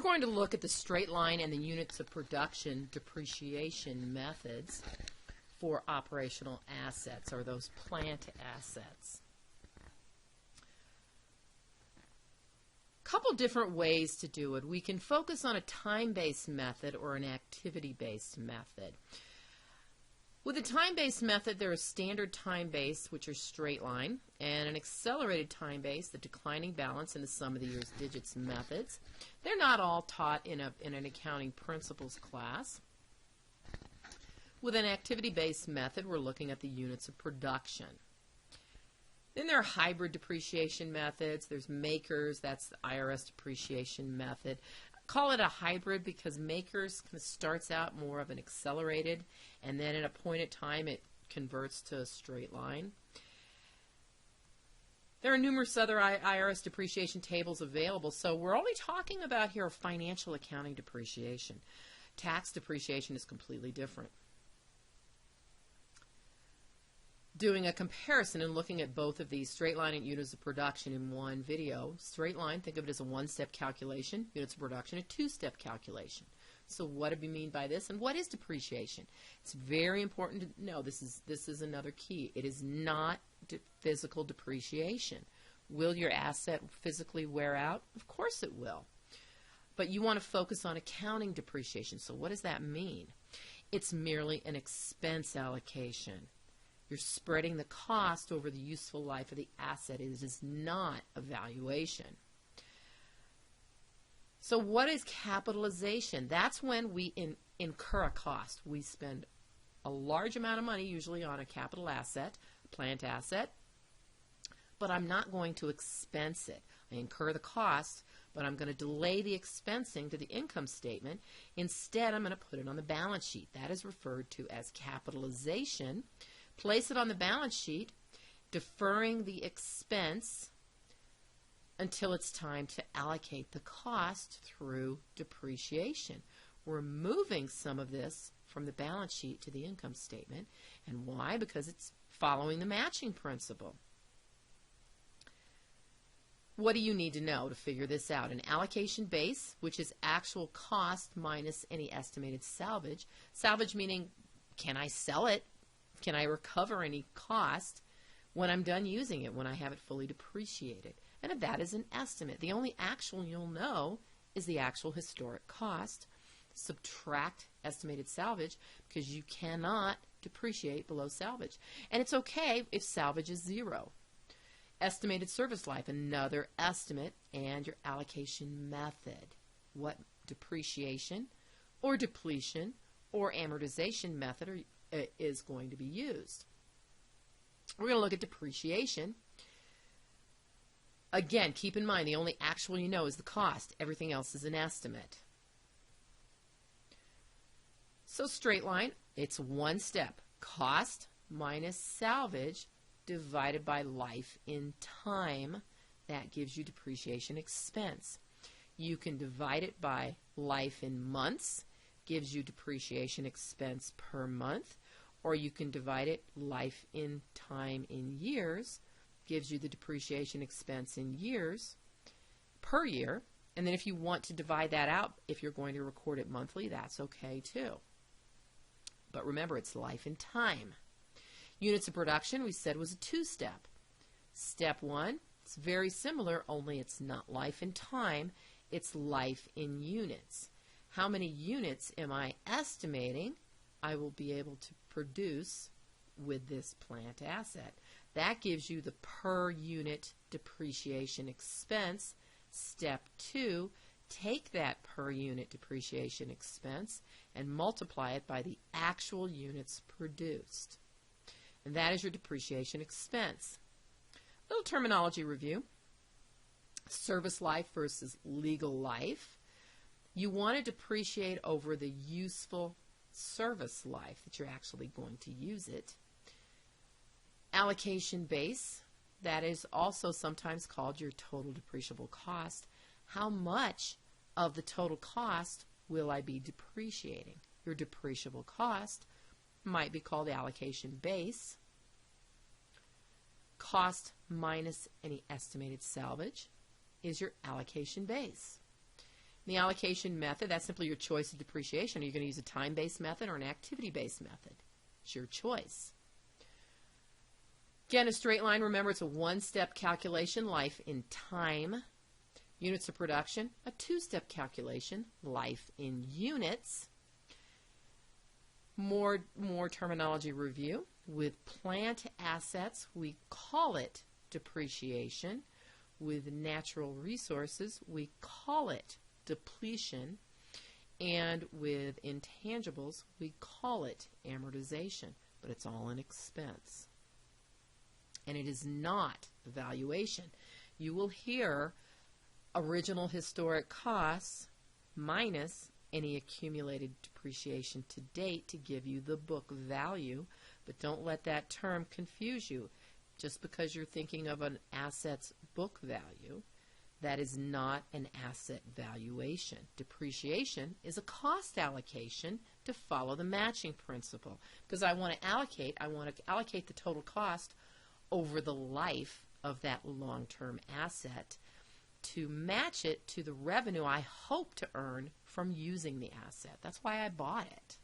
going to look at the straight line and the units of production depreciation methods for operational assets, or those plant assets. Couple different ways to do it. We can focus on a time-based method or an activity-based method. With a time-based method, there is standard time-based, which are straight line, and an accelerated time-based, the declining balance, and the sum of the year's digits methods. They're not all taught in an accounting principles class. With an activity-based method, we're looking at the units of production. Then there are hybrid depreciation methods. There's makers, that's the IRS depreciation method. Call it a hybrid because makers kind of starts out more of an accelerated, and then at a point in time it converts to a straight line. There are numerous other IRS depreciation tables available, so we're only talking about here financial accounting depreciation. Tax depreciation is completely different. Doing a comparison and looking at both of these, straight line and units of production in one video. Straight line, think of it as a one-step calculation. Units of production, a two-step calculation. So what do we mean by this, and what is depreciation? It's very important to know this is another key. It is not physical depreciation. Will your asset physically wear out? Of course it will. But you want to focus on accounting depreciation. So what does that mean? It's merely an expense allocation. You're spreading the cost over the useful life of the asset. It is not a valuation. So what is capitalization? That's when we incur a cost. We spend a large amount of money, usually on a capital asset, a plant asset, but I'm not going to expense it. I incur the cost, but I'm going to delay the expensing to the income statement. Instead, I'm going to put it on the balance sheet. That is referred to as capitalization. Place it on the balance sheet, deferring the expense until it's time to allocate the cost through depreciation. We're moving some of this from the balance sheet to the income statement. And why? Because it's following the matching principle. What do you need to know to figure this out? An allocation base, which is actual cost minus any estimated salvage. Salvage meaning, can I sell it? Can I recover any cost when I'm done using it, when I have it fully depreciated? And that is an estimate. The only actual you'll know is the actual historic cost. Subtract estimated salvage because you cannot depreciate below salvage. And it's okay if salvage is zero. Estimated service life, another estimate, and your allocation method. What depreciation or depletion or amortization method is going to be used. We're going to look at depreciation. Again, keep in mind the only actual you know is the cost. Everything else is an estimate. So straight line, it's one step. Cost minus salvage divided by life in time. That gives you depreciation expense. You can divide it by life in months. Gives you depreciation expense per month. Or you can divide it life in time in years, gives you the depreciation expense in years per year. And then if you want to divide that out, if you're going to record it monthly, that's okay too. But remember, it's life in time. Units of production, we said, was a two-step. Step one, it's very similar, only it's not life in time, it's life in units. How many units am I estimating I will be able to produce with this plant asset? That gives you the per unit depreciation expense. Step two, take that per unit depreciation expense and multiply it by the actual units produced. And that is your depreciation expense. Little terminology review. Service life versus legal life. You want to depreciate over the useful service life that you're actually going to use it. Allocation base, that is also sometimes called your total depreciable cost. How much of the total cost will I be depreciating? Your depreciable cost might be called the allocation base. Cost minus any estimated salvage is your allocation base. The allocation method, that's simply your choice of depreciation. Are you going to use a time-based method or an activity-based method? It's your choice. Again, a straight line, remember, it's a one-step calculation, life in time. Units of production, a two-step calculation, life in units. More terminology review. With plant assets, we call it depreciation. With natural resources, we call it depletion. And with intangibles, we call it amortization. But it's all an expense. And it is not valuation. You will hear original historic costs minus any accumulated depreciation to date to give you the book value, but don't let that term confuse you. Just because you're thinking of an asset's book value, that is not an asset valuation. Depreciation is a cost allocation to follow the matching principle. Because I want to allocate the total cost over the life of that long-term asset to match it to the revenue I hope to earn from using the asset. That's why I bought it.